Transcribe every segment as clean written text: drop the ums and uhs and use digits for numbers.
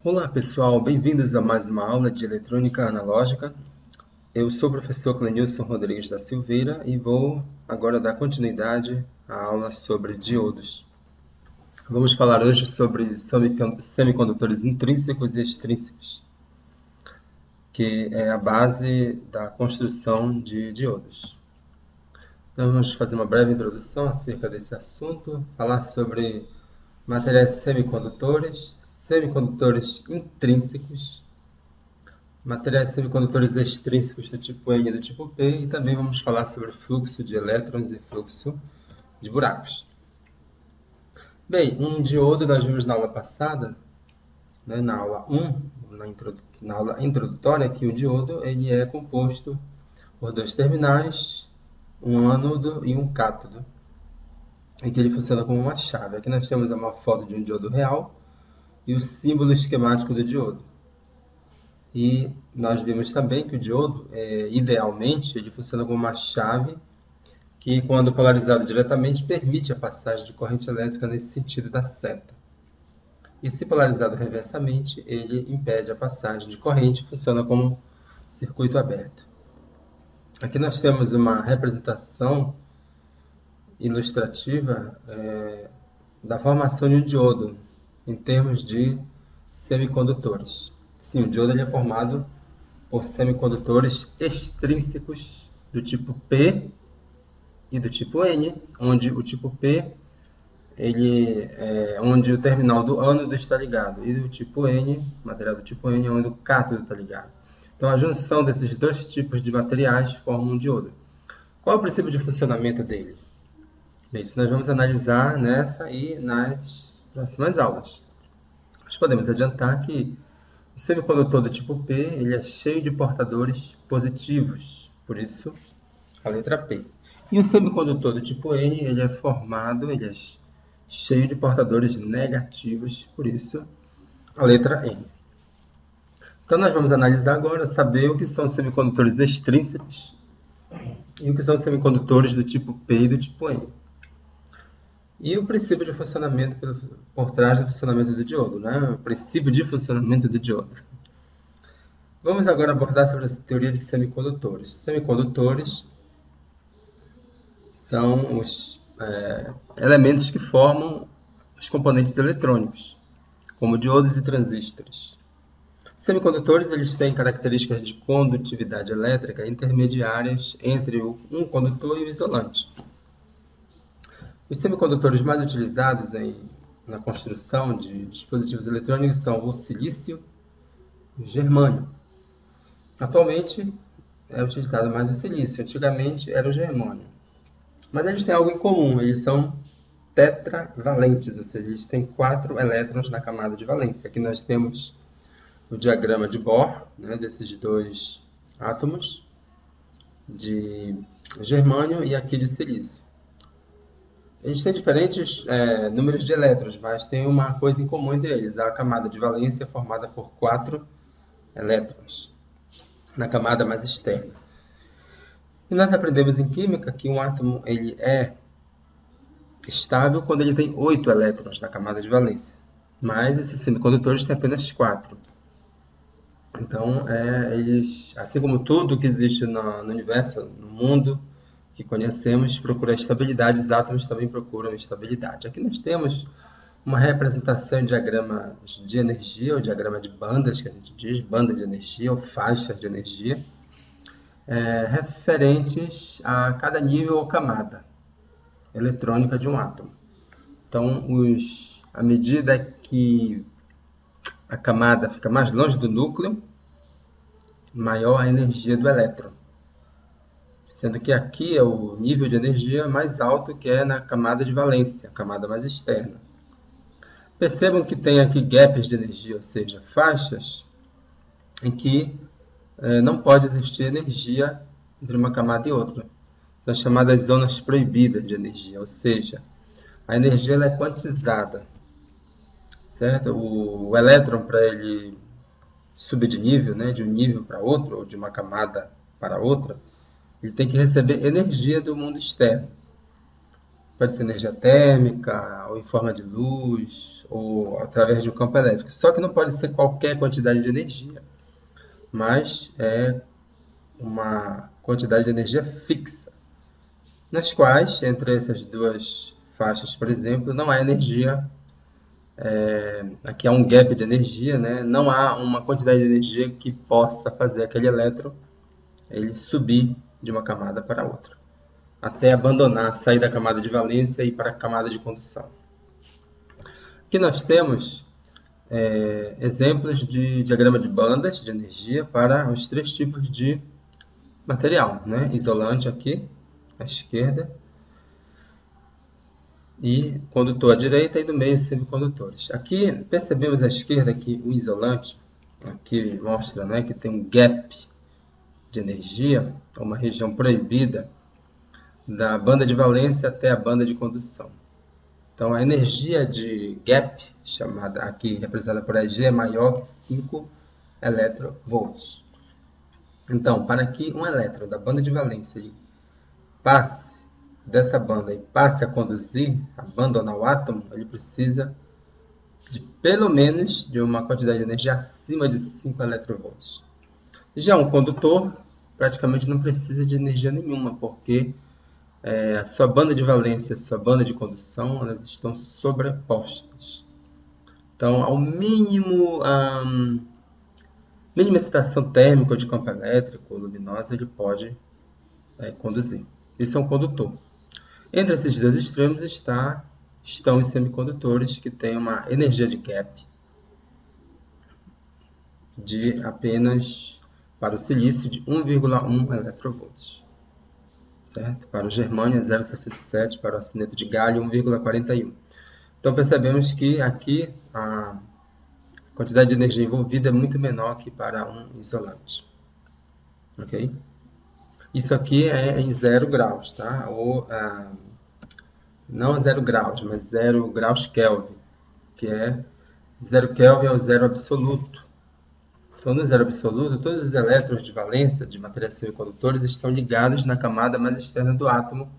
Olá pessoal, bem-vindos a mais uma aula de eletrônica analógica. Eu sou o professor Clenilson Rodrigues da Silveira e vou agora dar continuidade à aula sobre diodos. Vamos falar hoje sobre semicondutores intrínsecos e extrínsecos, que é a base da construção de diodos. Então vamos fazer uma breve introdução acerca desse assunto, falar sobre materiais semicondutores, semicondutores intrínsecos, materiais semicondutores extrínsecos do tipo N e do tipo P, e também vamos falar sobre fluxo de elétrons e fluxo de buracos. Bem, um diodo nós vimos na aula passada, né, na aula 1, na aula introdutória, que o diodo ele é composto por dois terminais, um ânodo e um cátodo, e que ele funciona como uma chave. Aqui nós temos uma foto de um diodo real e o símbolo esquemático do diodo. E nós vimos também que o diodo, idealmente, ele funciona como uma chave que, quando polarizado diretamente, permite a passagem de corrente elétrica nesse sentido da seta. E se polarizado reversamente, ele impede a passagem de corrente e funciona como um circuito aberto. Aqui nós temos uma representação ilustrativa da formação de um diodo em termos de semicondutores. Sim, o diodo ele é formado por semicondutores extrínsecos do tipo P e do tipo N, onde o tipo P ele é onde o terminal do ânodo está ligado, e o tipo N, material do tipo N, é onde o cátodo está ligado. Então, a junção desses dois tipos de materiais forma um diodo. Qual é o princípio de funcionamento dele? Bem, isso nós vamos analisar nessa e nas próximas aulas. Nós podemos adiantar que o semicondutor do tipo P ele é cheio de portadores positivos, por isso a letra P. E o semicondutor do tipo N ele é formado, ele é cheio de portadores negativos, por isso a letra N. Então nós vamos analisar agora, saber o que são semicondutores extrínsecos e o que são semicondutores do tipo P e do tipo N. E o princípio de funcionamento por trás do funcionamento do diodo, né? O princípio de funcionamento do diodo. Vamos agora abordar sobre a teoria de semicondutores. Semicondutores são os elementos que formam os componentes eletrônicos, como diodos e transistores. Semicondutores eles têm características de condutividade elétrica intermediárias entre um condutor e o isolante. Os semicondutores mais utilizados na construção de dispositivos eletrônicos são o silício e o germânio. Atualmente é utilizado mais o silício, antigamente era o germânio. Mas eles têm algo em comum, eles são tetravalentes, ou seja, eles têm 4 elétrons na camada de valência. Aqui nós temos o diagrama de Bohr, né, desses dois átomos de germânio e aqui de silício. Eles têm diferentes números de elétrons, mas tem uma coisa em comum entre eles. A camada de valência é formada por 4 elétrons na camada mais externa. E nós aprendemos em química que um átomo ele é estável quando ele tem 8 elétrons na camada de valência. Mas esses semicondutores têm apenas 4. Então, eles, assim como tudo que existe no universo, no mundo que conhecemos, procura estabilidade, os átomos também procuram estabilidade. Aqui nós temos uma representação em diagrama de energia, ou diagrama de bandas, que a gente diz, banda de energia ou faixa de energia, referentes a cada nível ou camada eletrônica de um átomo. Então, à medida que a camada fica mais longe do núcleo, maior a energia do elétron. Sendo que aqui é o nível de energia mais alto que é na camada de valência, a camada mais externa. Percebam que tem aqui gaps de energia, ou seja, faixas em que não pode existir energia entre uma camada e outra. São chamadas zonas proibidas de energia, ou seja, a energia ela é quantizada, certo? O elétron, para ele subir de nível, né, de um nível para outro, ou de uma camada para outra, ele tem que receber energia do mundo externo. Pode ser energia térmica, ou em forma de luz, ou através de um campo elétrico. Só que não pode ser qualquer quantidade de energia, mas é uma quantidade de energia fixa, nas quais, entre essas duas faixas, por exemplo, não há energia, aqui há um gap de energia, né? Não há uma quantidade de energia que possa fazer aquele elétron ele subir de uma camada para outra, até abandonar, sair da camada de valência e ir para a camada de condução. Aqui nós temos exemplos de diagrama de bandas de energia para os três tipos de material, né? Isolante aqui, à esquerda, e condutor à direita, e no meio semicondutores. Aqui percebemos à esquerda que o isolante, aqui mostra, né, que tem um gap de energia, uma região proibida, da banda de valência até a banda de condução. Então a energia de gap, chamada aqui representada por Eg, é maior que 5 electrovolts. Então, para que um elétron da banda de valência passe dessa banda e passe a conduzir, abandonar o átomo, ele precisa de pelo menos de uma quantidade de energia acima de 5 electrovolts. Já um condutor praticamente não precisa de energia nenhuma, porque a sua banda de valência e a sua banda de condução elas estão sobrepostas. Então, ao mínimo, mínima excitação térmica ou de campo elétrico ou luminosa, ele pode conduzir. Isso é um condutor. Entre esses dois extremos estão os semicondutores, que têm uma energia de gap de apenas, para o silício, de 1,1 electrovolts. Certo? Para o germânio, 0,67, para o arseneto de galho, 1,41. Então, percebemos que aqui a quantidade de energia envolvida é muito menor que para um isolante. Ok? Isso aqui é em 0 graus, tá? Ou, não 0 graus, mas 0 graus Kelvin, que é 0 Kelvin é o zero absoluto. Então, no zero absoluto, todos os elétrons de valência de materiais semicondutores estão ligados na camada mais externa do átomo,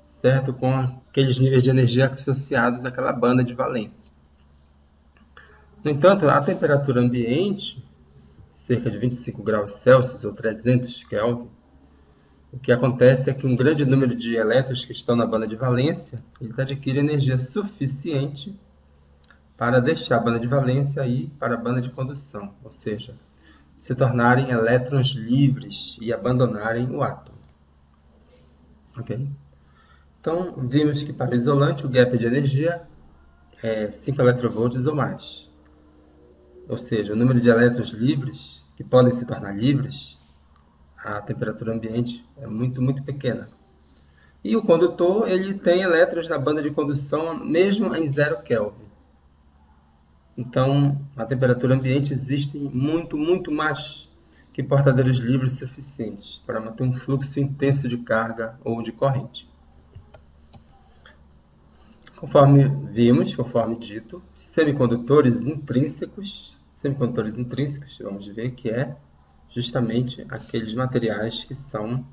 certo? Com aqueles níveis de energia associados àquela banda de valência. No entanto, a temperatura ambiente, cerca de 25 graus Celsius ou 300 Kelvin, o que acontece é que um grande número de elétrons que estão na banda de valência, eles adquirem energia suficiente para deixar a banda de valência e ir para a banda de condução, ou seja, se tornarem elétrons livres e abandonarem o átomo. Ok? Então, vimos que para o isolante o gap de energia é 5 electrovolts ou mais. Ou seja, o número de elétrons livres, que podem se tornar livres, a temperatura ambiente é muito, muito pequena. E o condutor, ele tem elétrons na banda de condução mesmo em 0 Kelvin. Então, a temperatura ambiente existe muito, muito mais que portadores livres suficientes para manter um fluxo intenso de carga ou de corrente. Conforme vimos, conforme dito, semicondutores intrínsecos, vamos ver que é justamente aqueles materiais que são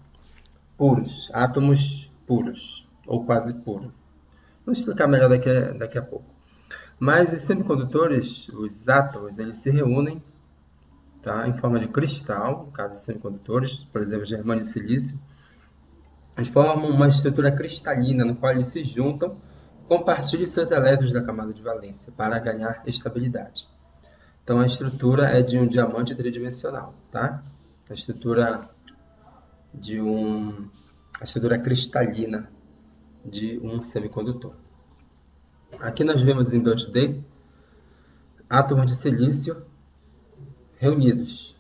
puros, átomos puros, ou quase puros. Vou explicar melhor daqui a pouco. Mas os semicondutores, os átomos, eles se reúnem, tá, em forma de cristal, no caso de semicondutores, por exemplo, germânio e silício, eles formam uma estrutura cristalina, no qual eles se juntam, compartilham seus elétrons da camada de valência para ganhar estabilidade. Então, a estrutura é de um diamante tridimensional, tá? A estrutura cristalina de um semicondutor. Aqui nós vemos em 2D átomos de silício reunidos.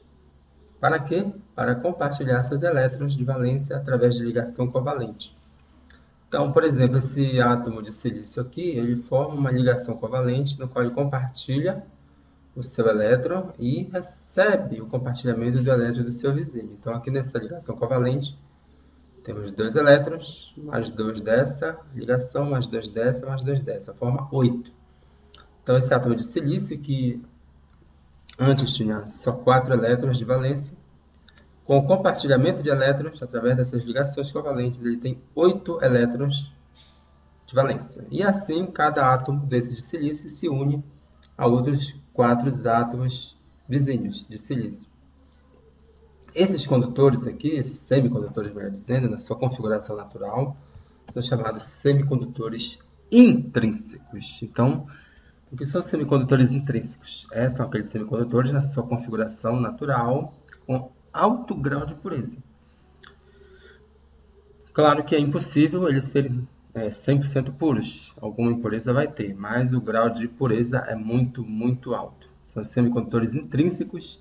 Para quê? Para compartilhar seus elétrons de valência através de ligação covalente. Então, por exemplo, esse átomo de silício aqui, ele forma uma ligação covalente no qual ele compartilha o seu elétron e recebe o compartilhamento do elétron do seu vizinho. Então, aqui nessa ligação covalente, temos 2 elétrons, mais 2 dessa ligação, mais 2 dessa, mais 2 dessa, forma 8. Então, esse átomo de silício, que antes tinha só 4 elétrons de valência, com o compartilhamento de elétrons, através dessas ligações covalentes, ele tem 8 elétrons de valência. E assim, cada átomo desse de silício se une a outros 4 átomos vizinhos de silício. Esses condutores aqui, esses semicondutores, melhor dizendo, na sua configuração natural, são chamados semicondutores intrínsecos. Então, o que são semicondutores intrínsecos? São aqueles semicondutores na sua configuração natural com alto grau de pureza. Claro que é impossível eles serem 100% puros. Alguma impureza vai ter, mas o grau de pureza é muito, muito alto. São semicondutores intrínsecos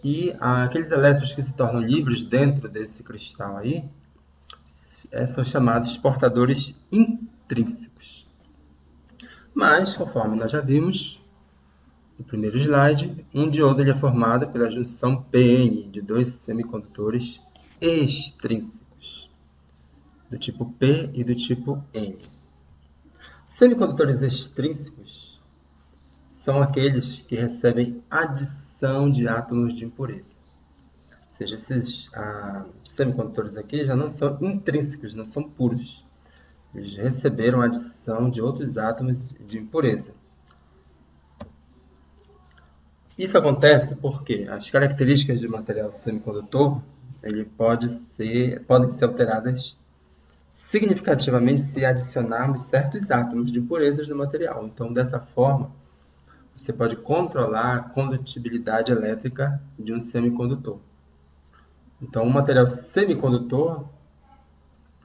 e aqueles elétrons que se tornam livres dentro desse cristal aí são chamados portadores intrínsecos. Mas, conforme nós já vimos no primeiro slide, um diodo ele é formado pela junção PN de dois semicondutores extrínsecos, do tipo P e do tipo N. Semicondutores extrínsecos são aqueles que recebem adição de átomos de impureza. Ou seja, esses semicondutores aqui já não são intrínsecos, não são puros. Eles receberam a adição de outros átomos de impureza. Isso acontece porque as características do material semicondutor podem ser alteradas significativamente se adicionarmos certos átomos de impurezas no material. Então, dessa forma, você pode controlar a condutibilidade elétrica de um semicondutor. Então, um material semicondutor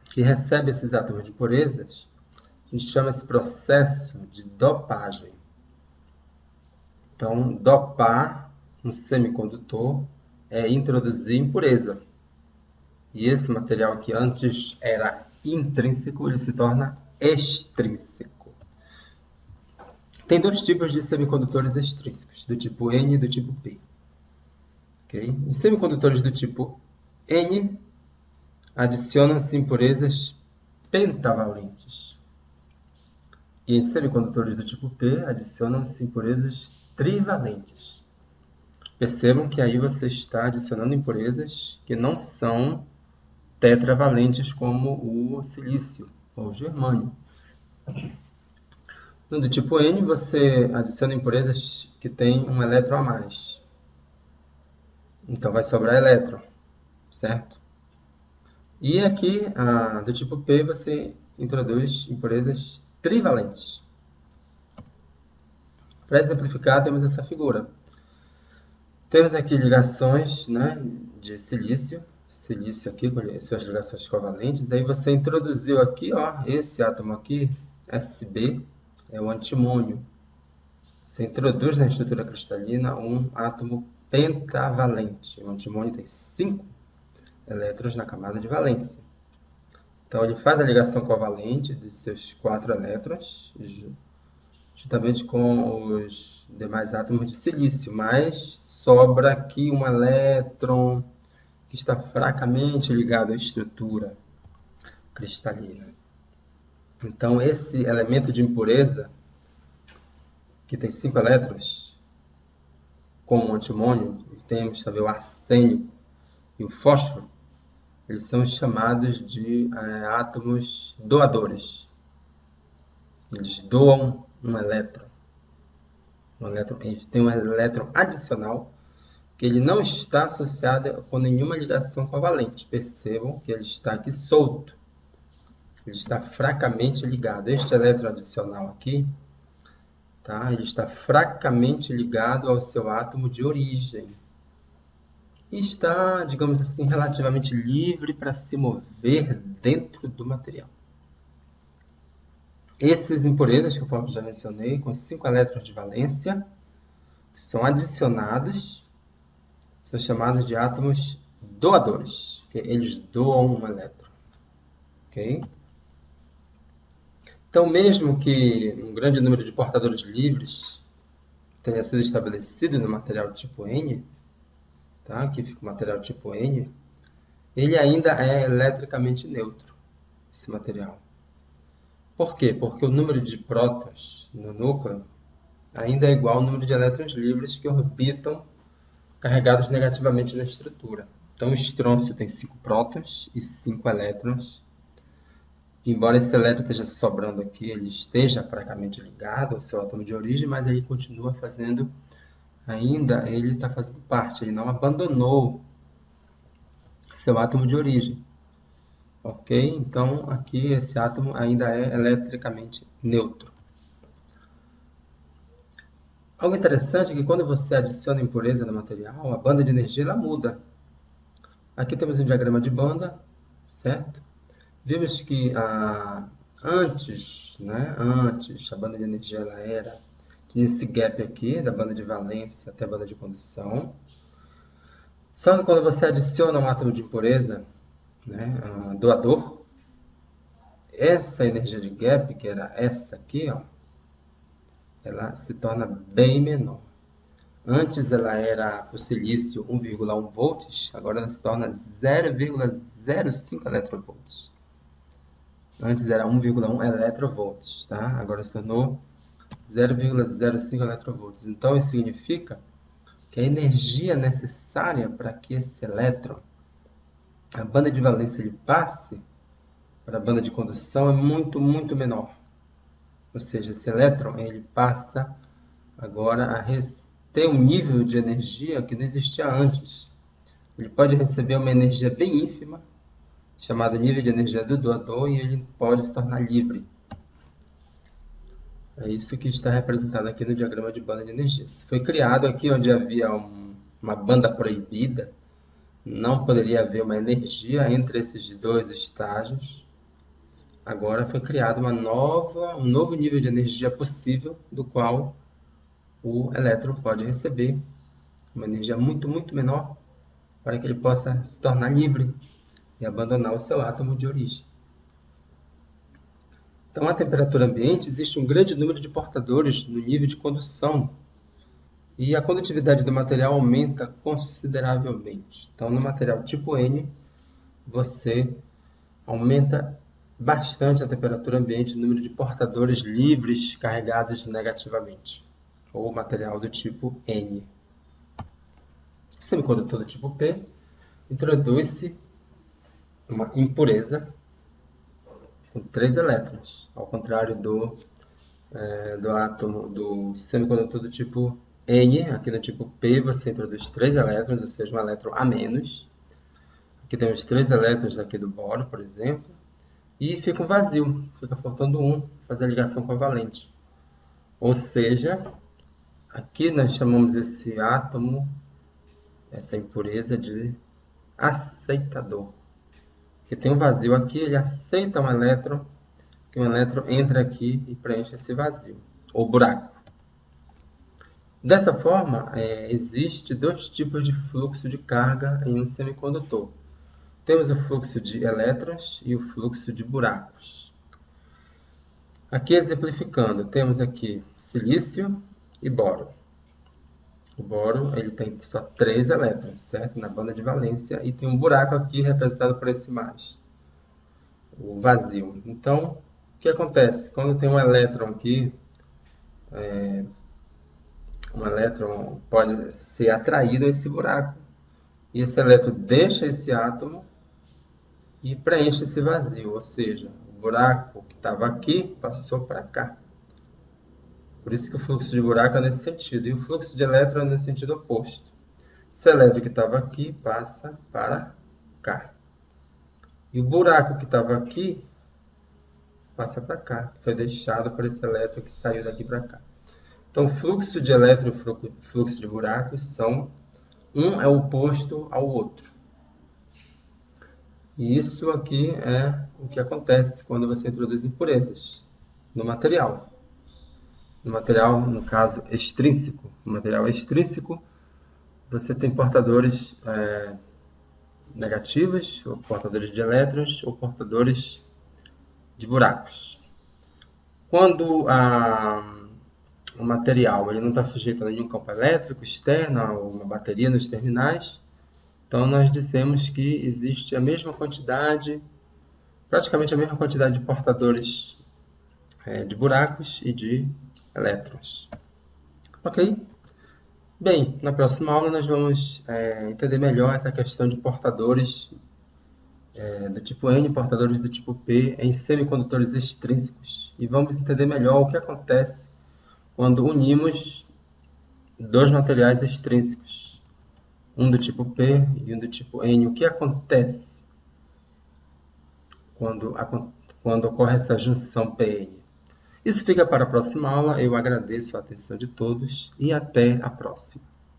que recebe esses átomos de impurezas, a gente chama esse processo de dopagem. Então, dopar um semicondutor é introduzir impureza. E esse material que antes era intrínseco, ele se torna extrínseco. Tem dois tipos de semicondutores extrínsecos, do tipo N e do tipo P. Okay? Em semicondutores do tipo N, adicionam-se impurezas pentavalentes. E em semicondutores do tipo P, adicionam-se impurezas trivalentes. Percebam que aí você está adicionando impurezas que não são tetravalentes como o silício ou o germânio. No do tipo N, você adiciona impurezas que têm um elétron a mais. Então vai sobrar elétron, certo? E aqui, do tipo P, você introduz impurezas trivalentes. Para exemplificar, temos essa figura. Temos aqui ligações, né, de silício aqui com suas ligações covalentes. Aí você introduziu aqui, esse átomo aqui, Sb, é o antimônio. Você introduz na estrutura cristalina um átomo pentavalente. O antimônio tem 5 elétrons na camada de valência. Então, ele faz a ligação covalente de seus 4 elétrons, juntamente com os demais átomos de silício, mas sobra aqui um elétron que está fracamente ligado à estrutura cristalina. Então, esse elemento de impureza, que tem 5 elétrons, como o antimônio, temos também o arsênio e o fósforo, eles são chamados de átomos doadores. Eles doam um elétron. Tem um elétron adicional que ele não está associado com nenhuma ligação covalente. Percebam que ele está aqui solto. Ele está fracamente ligado. Este elétron adicional aqui, tá? Ele está fracamente ligado ao seu átomo de origem. E está, digamos assim, relativamente livre para se mover dentro do material. Essas impurezas, conforme já mencionei, com 5 elétrons de valência, são adicionados, são chamados de átomos doadores, que eles doam um elétron. Okay? Então, mesmo que um grande número de portadores livres tenha sido estabelecido no material tipo N, tá? Aqui fica o material tipo N, ele ainda é eletricamente neutro, esse material. Por quê? Porque o número de prótons no núcleo ainda é igual ao número de elétrons livres que orbitam carregados negativamente na estrutura. Então, o estrôncio tem 5 prótons e 5 elétrons. embora esse elétron esteja sobrando aqui, ele esteja fracamente ligado ao seu átomo de origem, mas ele continua fazendo, ainda ele está fazendo parte, ele não abandonou seu átomo de origem. Ok? Então, aqui esse átomo ainda é eletricamente neutro. Algo interessante é que quando você adiciona impureza no material, a banda de energia ela muda. Aqui temos um diagrama de banda, certo? Vimos que antes a banda de energia ela era, tinha esse gap aqui, da banda de valência até a banda de condução. Só que quando você adiciona um átomo de impureza, doador, essa energia de gap, que era essa aqui, ó, ela se torna bem menor. Antes ela era o silício 1,1 volts, agora ela se torna 0,05 eletrovolts. Antes era 1,1 eletrovolts, tá? Agora se tornou 0,05 eletrovolts. Então isso significa que a energia necessária para que esse elétron, a banda de valência, ele passe para a banda de condução é muito, muito menor. Ou seja, esse elétron ele passa agora a ter um nível de energia que não existia antes. Ele pode receber uma energia bem ínfima, chamada nível de energia do doador, e ele pode se tornar livre. É isso que está representado aqui no diagrama de banda de energia. Foi criado aqui onde havia uma banda proibida, não poderia haver uma energia entre esses dois estágios. Agora foi criado um novo nível de energia possível, do qual o elétron pode receber uma energia muito, muito menor, para que ele possa se tornar livre e abandonar o seu átomo de origem. Então, à temperatura ambiente, existe um grande número de portadores no nível de condução e a condutividade do material aumenta consideravelmente. Então, no material tipo N, você aumenta bastante a temperatura ambiente, o número de portadores livres carregados negativamente, ou material do tipo N. Semicondutor do tipo P, introduz-se uma impureza com 3 elétrons, ao contrário do átomo do semicondutor do tipo N. Aqui no tipo P você introduz 3 elétrons, ou seja, um elétron a menos. Aqui temos 3 elétrons aqui do boro, por exemplo, e fica um vazio, fica faltando um, fazer a ligação covalente. Ou seja, aqui nós chamamos esse átomo, essa impureza, de aceitador. Porque tem um vazio aqui, ele aceita um elétron, que um elétron entra aqui e preenche esse vazio, ou buraco. Dessa forma, existe 2 tipos de fluxo de carga em um semicondutor. Temos o fluxo de elétrons e o fluxo de buracos. Aqui exemplificando, temos aqui silício e boro. O boro ele tem só 3 elétrons, certo? Na banda de valência, e tem um buraco aqui representado por esse mais, o vazio. Então, o que acontece? Quando tem um elétron aqui, um elétron pode ser atraído a esse buraco. E esse elétron deixa esse átomo e preenche esse vazio, ou seja, o buraco que estava aqui passou para cá. Por isso que o fluxo de buraco é nesse sentido, e o fluxo de elétron é nesse sentido oposto. Esse elétron que estava aqui passa para cá. E o buraco que estava aqui passa para cá, foi deixado por esse elétron que saiu daqui para cá. Então, fluxo de elétron e fluxo de buracos são, um é oposto ao outro. E isso aqui é o que acontece quando você introduz impurezas no material. No material, no caso, extrínseco. No material extrínseco, você tem portadores negativos, ou portadores de elétrons, ou portadores de buracos. Quando o material ele não está sujeito a nenhum campo elétrico externo, ou uma bateria nos terminais, então nós dissemos que existe a mesma quantidade, praticamente a mesma quantidade de portadores de buracos e de elétrons. Ok? Bem, na próxima aula nós vamos entender melhor essa questão de portadores do tipo N, portadores do tipo P, em semicondutores extrínsecos. E vamos entender melhor o que acontece quando unimos dois materiais extrínsecos, um do tipo P e um do tipo N. O que acontece quando, quando ocorre essa junção PN? Isso fica para a próxima aula. Eu agradeço a atenção de todos e até a próxima.